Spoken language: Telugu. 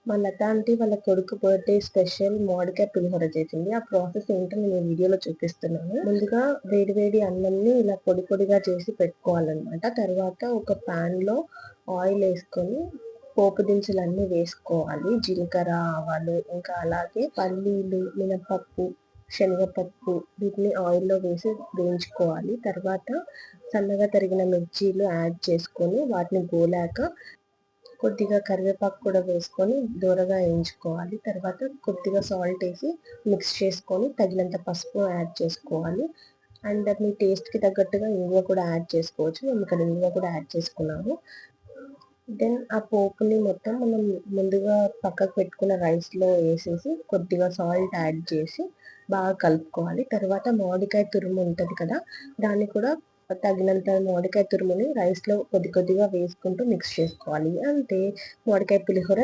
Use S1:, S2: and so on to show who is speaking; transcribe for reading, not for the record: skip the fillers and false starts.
S1: మా లత ఆంటీ వాళ్ళ కొడుకు బర్త్డే స్పెషల్ మామిడికాయ పులిహోర చేసింది. ఆ ప్రాసెస్ ఏంటో నేను ఈ వీడియోలో చూపిస్తున్నాను. ముందుగా వేడి వేడి అన్నంని ఇలా పొడి పొడిగా చేసి పెట్టుకోవాలన్నమాట. తర్వాత ఒక పాన్ లో ఆయిల్ వేసుకొని పోపు దినుసులన్నీ వేసుకోవాలి. జీలకర్ర, ఆవాలు, ఇంకా అలాగే పల్లీలు, మినపప్పు, శనగపప్పు వీటిని ఆయిల్లో వేసి వేయించుకోవాలి. తర్వాత సన్నగా తరిగిన మిర్చీలు యాడ్ చేసుకొని వాటిని గోలాక కొద్దిగా కరివేపాకు కూడా వేసుకొని దూరగా వేయించుకోవాలి. తర్వాత కొద్దిగా సాల్ట్ వేసి మిక్స్ చేసుకొని తగినంత పసుపు యాడ్ చేసుకోవాలి. అండ్ మీ టేస్ట్కి తగ్గట్టుగా ఇంగువ కూడా యాడ్ చేసుకోవచ్చు. మేము ఇక్కడ ఇంగువ కూడా యాడ్ చేసుకున్నాము. దెన్ ఆ పోపుని మొత్తం మనం ముందుగా పక్కకు పెట్టుకున్న రైస్లో వేసేసి కొద్దిగా సాల్ట్ యాడ్ చేసి బాగా కలుపుకోవాలి. తర్వాత మామిడికాయ తురుము ఉంటుంది కదా, దాన్ని కూడా తగినంత మామిడికాయ తురుముని రైస్లో కొద్ది కొద్దిగా వేసుకుంటూ మిక్స్ చేసుకోవాలి. అంతే, మామిడికాయ పులిహోర